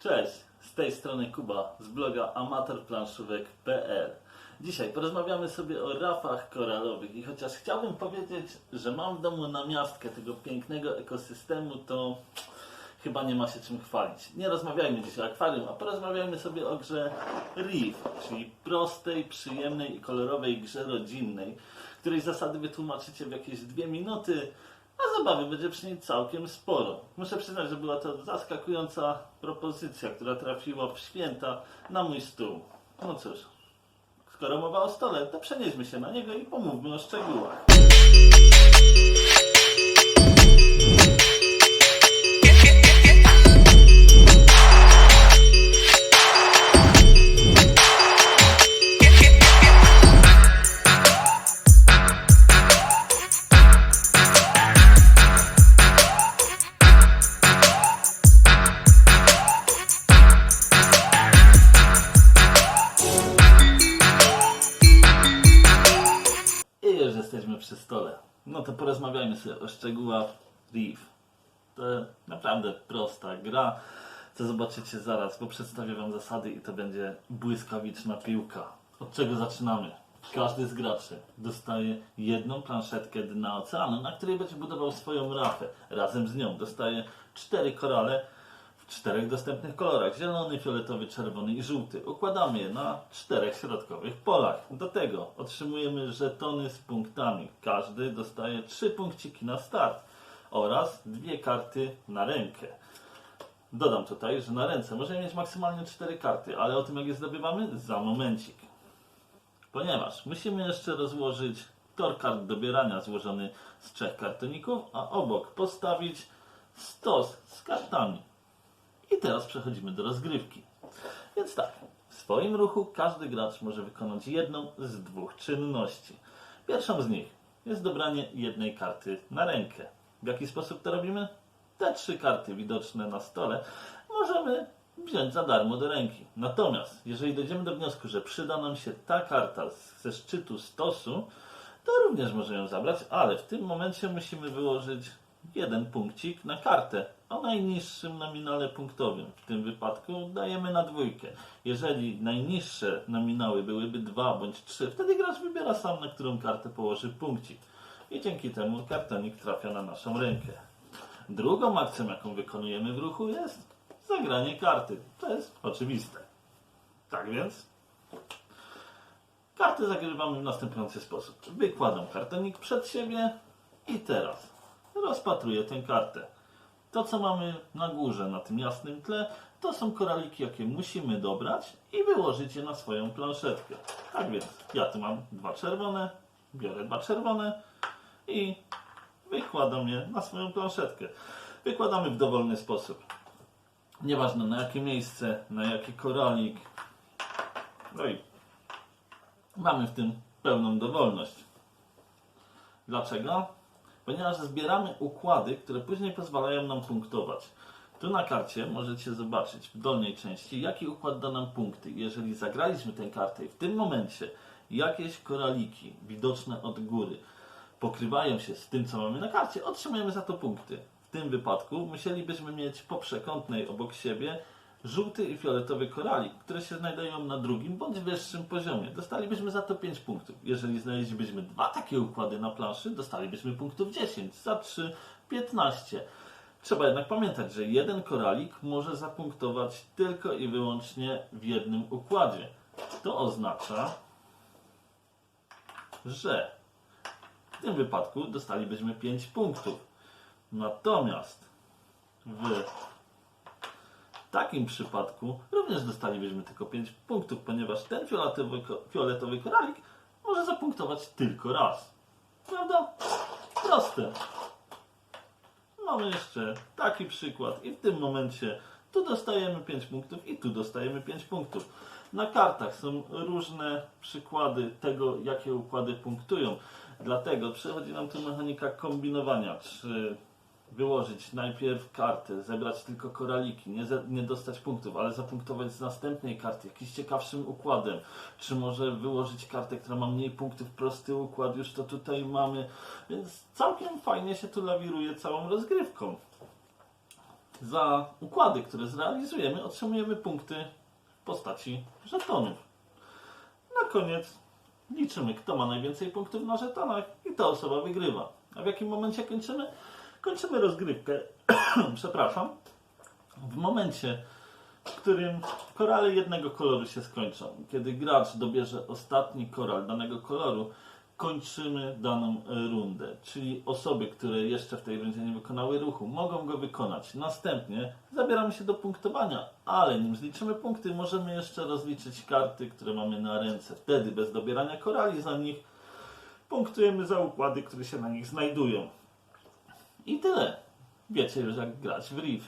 Cześć, z tej strony Kuba z bloga amatorplanszówek.pl. Dzisiaj porozmawiamy sobie o rafach koralowych i chociaż chciałbym powiedzieć, że mam w domu namiastkę tego pięknego ekosystemu, to chyba nie ma się czym chwalić. Nie rozmawiajmy dzisiaj o akwarium, a porozmawiajmy sobie o grze Reef, czyli prostej, przyjemnej i kolorowej grze rodzinnej, której zasady wytłumaczycie w jakieś 2 minuty, a zabawy będzie przy niej całkiem sporo. Muszę przyznać, że była to zaskakująca propozycja, która trafiła w święta na mój stół. No cóż, skoro mowa o stole, to przenieśmy się na niego i pomówmy o szczegółach. I już jesteśmy przy stole. No to porozmawiajmy sobie o szczegółach Reef. To naprawdę prosta gra, co zobaczycie zaraz, bo przedstawię Wam zasady i to będzie błyskawiczna piłka. Od czego zaczynamy? Każdy z graczy dostaje jedną planszetkę dna oceanu, na której będzie budował swoją rafę. Razem z nią dostaje 4 korale w 4 dostępnych kolorach: zielony, fioletowy, czerwony i żółty. Układamy je na 4 środkowych polach. Do tego otrzymujemy żetony z punktami. Każdy dostaje 3 punkciki na start oraz 2 karty na rękę. Dodam tutaj, że na ręce możemy mieć maksymalnie 4 karty, ale o tym, jak je zdobywamy, za momencik. Ponieważ musimy jeszcze rozłożyć tor kart dobierania złożony z 3 kartoników, a obok postawić stos z kartami. I teraz przechodzimy do rozgrywki. Więc tak, w swoim ruchu każdy gracz może wykonać jedną z 2 czynności. Pierwszą z nich jest dobranie jednej karty na rękę. W jaki sposób to robimy? Te 3 karty widoczne na stole możemy wziąć za darmo do ręki. Natomiast jeżeli dojdziemy do wniosku, że przyda nam się ta karta ze szczytu stosu, to również możemy ją zabrać, ale w tym momencie musimy wyłożyć 1 punkcik na kartę o najniższym nominale punktowym. W tym wypadku dajemy na 2. Jeżeli najniższe nominały byłyby 2 bądź 3, wtedy gracz wybiera sam, na którą kartę położy punkcik. I dzięki temu kartonik trafia na naszą rękę. Drugą akcją, jaką wykonujemy w ruchu, jest zagranie karty. To jest oczywiste. Tak więc karty zagrywamy w następujący sposób. Wykładam kartonik przed siebie i teraz rozpatruję tę kartę. To, co mamy na górze, na tym jasnym tle, to są koraliki, jakie musimy dobrać i wyłożyć je na swoją planszetkę. Tak więc ja tu mam 2 czerwone, biorę 2 czerwone i wykładam je na swoją planszetkę. Wykładamy w dowolny sposób. Nieważne na jakie miejsce, na jaki koralik. No i mamy w tym pełną dowolność. Dlaczego? Ponieważ zbieramy układy, które później pozwalają nam punktować. Tu na karcie możecie zobaczyć w dolnej części, jaki układ da nam punkty. Jeżeli zagraliśmy tę kartę i w tym momencie jakieś koraliki widoczne od góry pokrywają się z tym, co mamy na karcie, otrzymujemy za to punkty. W tym wypadku musielibyśmy mieć po przekątnej obok siebie żółty i fioletowy koralik, które się znajdują na 2. bądź wyższym poziomie. Dostalibyśmy za to 5 punktów. Jeżeli znaleźlibyśmy 2 takie układy na planszy, dostalibyśmy punktów 10, za 3 15. Trzeba jednak pamiętać, że 1 koralik może zapunktować tylko i wyłącznie w jednym układzie. To oznacza, że w tym wypadku dostalibyśmy 5 punktów. Natomiast w takim przypadku również dostalibyśmy tylko 5 punktów, ponieważ ten fioletowy koralik może zapunktować tylko raz. Prawda? Proste. Mamy jeszcze taki przykład i w tym momencie tu dostajemy 5 punktów i tu dostajemy 5 punktów. Na kartach są różne przykłady tego, jakie układy punktują. Dlatego przychodzi nam tu mechanika kombinowania. Czy wyłożyć najpierw kartę, zebrać tylko koraliki, nie dostać punktów, ale zapunktować z następnej karty jakimś ciekawszym układem. Czy może wyłożyć kartę, która ma mniej punktów, prosty układ, już to tutaj mamy. Więc całkiem fajnie się tu lawiruje całą rozgrywką. za układy, które zrealizujemy, otrzymujemy punkty w postaci żetonów. Na koniec liczymy, kto ma najwięcej punktów na żetonach i ta osoba wygrywa. A w jakim momencie kończymy? Kończymy rozgrywkę, przepraszam, w momencie, w którym korale jednego koloru się skończą. Kiedy gracz dobierze ostatni koral danego koloru, kończymy daną rundę. Czyli osoby, które jeszcze w tej rundzie nie wykonały ruchu, mogą go wykonać. Następnie zabieramy się do punktowania, ale nim zliczymy punkty, możemy jeszcze rozliczyć karty, które mamy na ręce. Wtedy bez dobierania korali za nich punktujemy za układy, które się na nich znajdują. I tyle. Wiecie już, jak grać w Riv.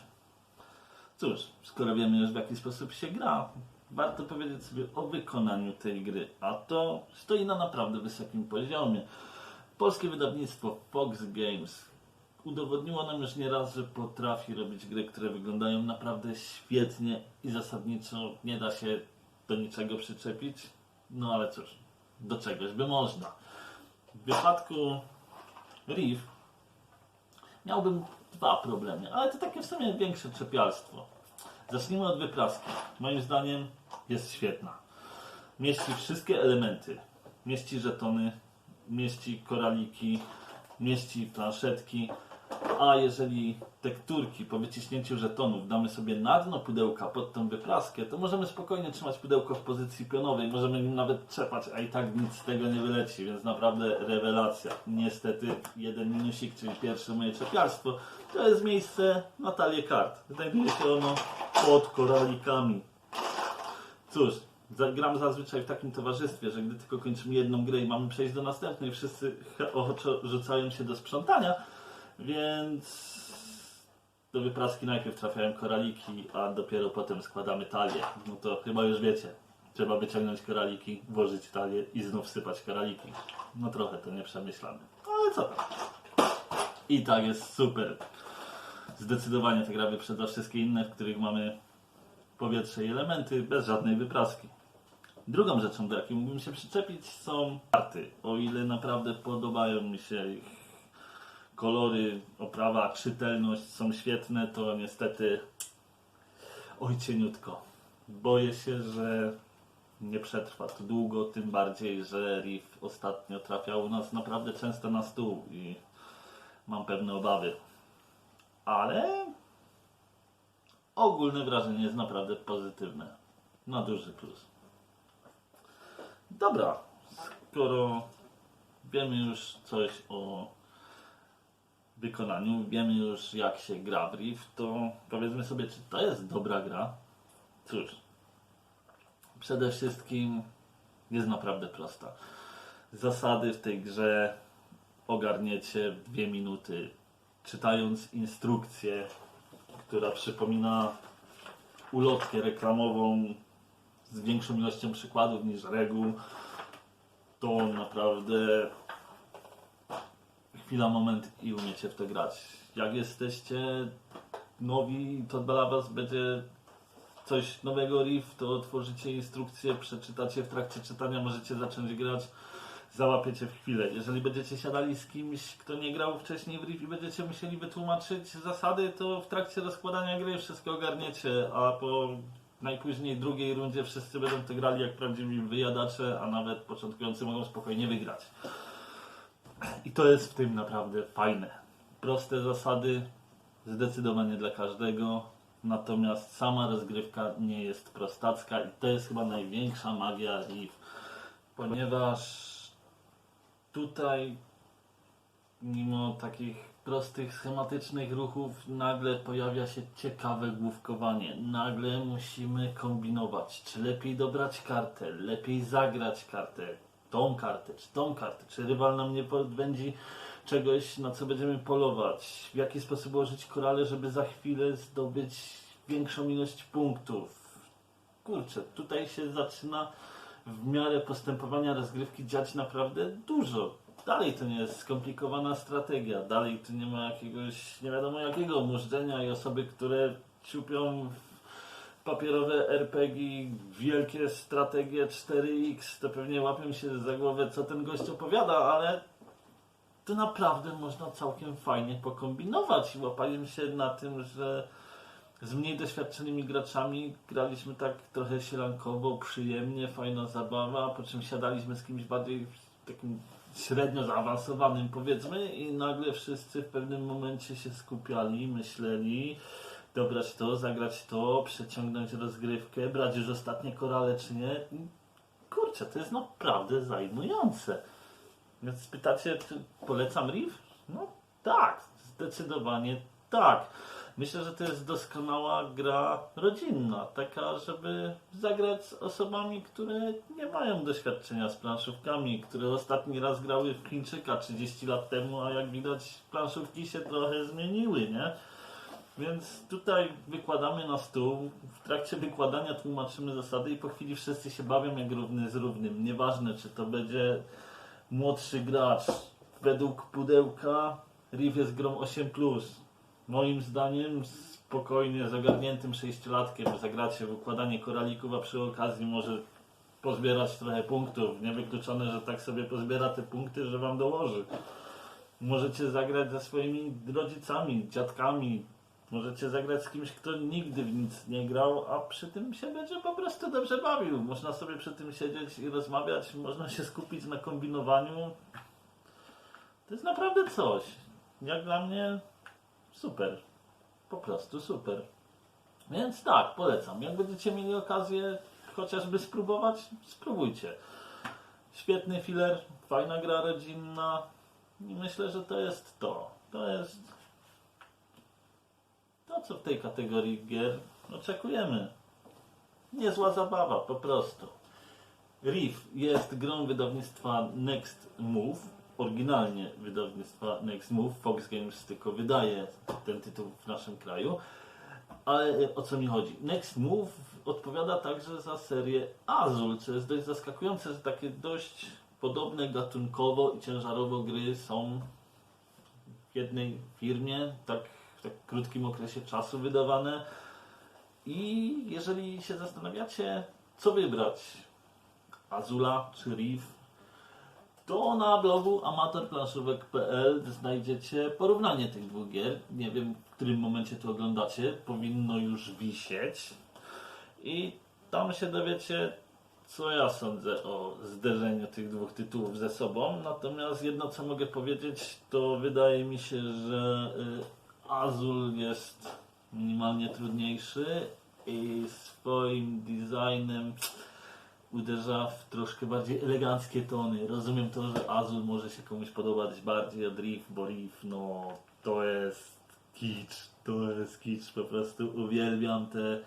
Cóż, skoro wiemy już, w jaki sposób się gra, warto powiedzieć sobie o wykonaniu tej gry, a to stoi na naprawdę wysokim poziomie. Polskie wydawnictwo Fox Games udowodniło nam już nieraz, że potrafi robić gry, które wyglądają naprawdę świetnie i zasadniczo nie da się do niczego przyczepić. No ale cóż, do czegoś by można. W wypadku Riv miałbym dwa problemy, ale to takie w sumie większe czepialstwo. Zacznijmy od wypraski. Moim zdaniem jest świetna. Mieści wszystkie elementy. Mieści żetony, mieści koraliki, mieści planszetki. A jeżeli tekturki po wyciśnięciu żetonów damy sobie na dno pudełka pod tą wypraskę, to możemy spokojnie trzymać pudełko w pozycji pionowej. Możemy nim nawet trzepać, a i tak nic z tego nie wyleci, więc naprawdę rewelacja. Niestety jeden minusik, czyli pierwsze moje czepialstwo, to jest miejsce na talię kart. Znajduje się ono pod koralikami. Cóż, gram zazwyczaj w takim towarzystwie, że gdy tylko kończymy jedną grę i mamy przejść do następnej, wszyscy ochoczo rzucają się do sprzątania, więc do wypraski najpierw trafiają koraliki, a dopiero potem składamy talię. No to chyba już wiecie. Trzeba wyciągnąć koraliki, włożyć talię i znów sypać koraliki. No trochę to nieprzemyślane. Ale co tam? I tak jest super. Zdecydowanie ta gra wyprzedza wszystkie inne, w których mamy powietrze i elementy bez żadnej wypraski. Drugą rzeczą, do jakiej mógłbym się przyczepić, są karty. O ile naprawdę podobają mi się ich kolory, oprawa, czytelność są świetne, to niestety oj cieniutko. Boję się, że nie przetrwa to długo, tym bardziej, że Riv ostatnio trafiał u nas naprawdę często na stół i mam pewne obawy. Ale ogólne wrażenie jest naprawdę pozytywne. Na duży plus. Dobra, skoro wiemy już coś o wykonaniu, wiemy już jak się gra w Riv, to powiedzmy sobie, czy to jest dobra gra. Cóż, przede wszystkim jest naprawdę prosta. Zasady w tej grze ogarniecie w 2 minuty, czytając instrukcję, która przypomina ulotkę reklamową z większą ilością przykładów niż reguł. To naprawdę chwila, moment i umiecie w to grać. Jak jesteście nowi, to dla was będzie coś nowego Riv, to otworzycie instrukcję, przeczytacie w trakcie czytania, możecie zacząć grać, załapiecie w chwilę. Jeżeli będziecie siadali z kimś, kto nie grał wcześniej w Riv i będziecie musieli wytłumaczyć zasady, to w trakcie rozkładania gry wszystko ogarniecie, a po najpóźniej drugiej rundzie wszyscy będą to grali jak prawdziwi wyjadacze, a nawet początkujący mogą spokojnie wygrać. I to jest w tym naprawdę fajne. Proste zasady, zdecydowanie dla każdego, natomiast sama rozgrywka nie jest prostacka i to jest chyba największa magia Riv, ponieważ tutaj mimo takich prostych, schematycznych ruchów nagle pojawia się ciekawe główkowanie. Nagle musimy kombinować, czy lepiej dobrać kartę, lepiej zagrać kartę, tą kartę, czy rywal nam nie podbędzi czegoś, na co będziemy polować, w jaki sposób ułożyć korale, żeby za chwilę zdobyć większą ilość punktów. Kurczę, tutaj się zaczyna w miarę postępowania rozgrywki dziać naprawdę dużo. Dalej to nie jest skomplikowana strategia, dalej tu nie ma jakiegoś nie wiadomo jakiego mużdżenia i osoby, które ciupią papierowe RPG, wielkie strategie 4X, to pewnie łapią się za głowę, co ten gość opowiada, ale to naprawdę można całkiem fajnie pokombinować i łapałem się na tym, że z mniej doświadczonymi graczami graliśmy tak trochę sielankowo, przyjemnie, fajna zabawa, po czym siadaliśmy z kimś bardziej takim średnio zaawansowanym, powiedzmy, i nagle wszyscy w pewnym momencie się skupiali, myśleli, dobrać to, zagrać to, przeciągnąć rozgrywkę, brać już ostatnie korale czy nie. Kurczę, to jest naprawdę zajmujące. Więc pytacie, czy polecam Riv? No tak, zdecydowanie tak. Myślę, że to jest doskonała gra rodzinna, taka, żeby zagrać z osobami, które nie mają doświadczenia z planszówkami, które ostatni raz grały w Chińczyka 30 lat temu, a jak widać planszówki się trochę zmieniły, nie? Więc tutaj wykładamy na stół, w trakcie wykładania tłumaczymy zasady i po chwili wszyscy się bawią jak równy z równym. Nieważne, czy to będzie młodszy gracz. Według pudełka Riv jest grą 8+. Moim zdaniem spokojnie z ogarniętym 6-latkiem zagracie w układanie koralików, a przy okazji może pozbierać trochę punktów. Niewykluczone, że tak sobie pozbiera te punkty, że wam dołoży. Możecie zagrać ze swoimi rodzicami, dziadkami. Możecie zagrać z kimś, kto nigdy w nic nie grał, a przy tym się będzie po prostu dobrze bawił. Można sobie przy tym siedzieć i rozmawiać, można się skupić na kombinowaniu. To jest naprawdę coś. Jak dla mnie super. Po prostu super. Więc tak, polecam. Jak będziecie mieli okazję chociażby spróbować, spróbujcie. Świetny filler, fajna gra rodzinna i myślę, że to jest to. To jest to, co w tej kategorii gier oczekujemy. Niezła zabawa, po prostu. Riv jest grą wydawnictwa Next Move. Oryginalnie wydawnictwa Next Move. Fox Games tylko wydaje ten tytuł w naszym kraju. Ale o co mi chodzi? Next Move odpowiada także za serię Azul, co jest dość zaskakujące, że takie dość podobne gatunkowo i ciężarowo gry są w jednej firmie, tak w tak krótkim okresie czasu wydawane. I jeżeli się zastanawiacie, co wybrać, Azula czy Riv, to na blogu amatorplanszówek.pl znajdziecie porównanie tych dwóch gier. Nie wiem, w którym momencie to oglądacie. Powinno już wisieć. I tam się dowiecie, co ja sądzę o zderzeniu tych dwóch tytułów ze sobą. Natomiast jedno, co mogę powiedzieć, to wydaje mi się, że Azul jest minimalnie trudniejszy i swoim designem uderza w troszkę bardziej eleganckie tony. Rozumiem to, że Azul może się komuś podobać bardziej od Riv, bo Riv, no to jest kicz, po prostu uwielbiam te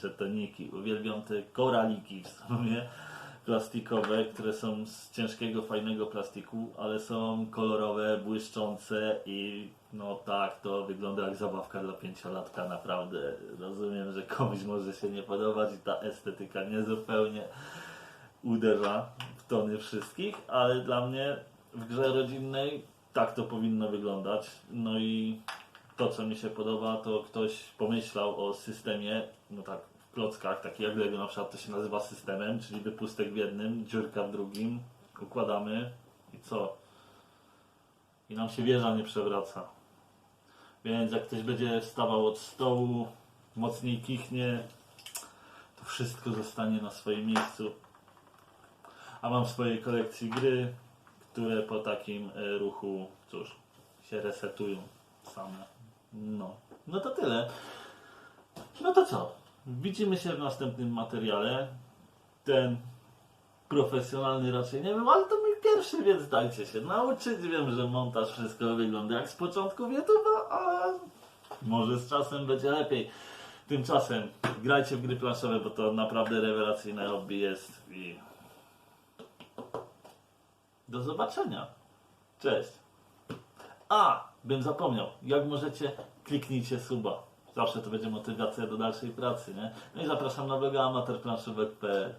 żetoniki, uwielbiam te koraliki w sumie plastikowe, które są z ciężkiego, fajnego plastiku, ale są kolorowe, błyszczące i no tak, to wygląda jak zabawka dla 5-latka, naprawdę. Rozumiem, że komuś może się nie podobać i ta estetyka niezupełnie uderza w tony wszystkich, ale dla mnie w grze rodzinnej tak to powinno wyglądać. No i to, co mi się podoba, to ktoś pomyślał o systemie, no tak, w klockach, taki jak Lego na przykład to się nazywa systemem, czyli wypustek w jednym, dziurka w drugim, układamy i co? I nam się wieża nie przewraca. Więc jak ktoś będzie wstawał od stołu, mocniej kichnie, to wszystko zostanie na swoim miejscu. A mam w swojej kolekcji gry, które po takim ruchu, cóż, się resetują same. No to tyle. No to co? Widzimy się w następnym materiale. Ten profesjonalny raczej nie wiem, ale to mój pierwszy, więc dajcie się nauczyć. Wiem, że montaż wszystko wygląda jak z początku YouTube'a, a może z czasem będzie lepiej. Tymczasem grajcie w gry planszowe, bo to naprawdę rewelacyjne hobby jest i do zobaczenia. Cześć. Bym zapomniał, jak możecie, kliknijcie suba. Zawsze to będzie motywacja do dalszej pracy, nie? No i zapraszam na bloga amatorplanszówek.pl.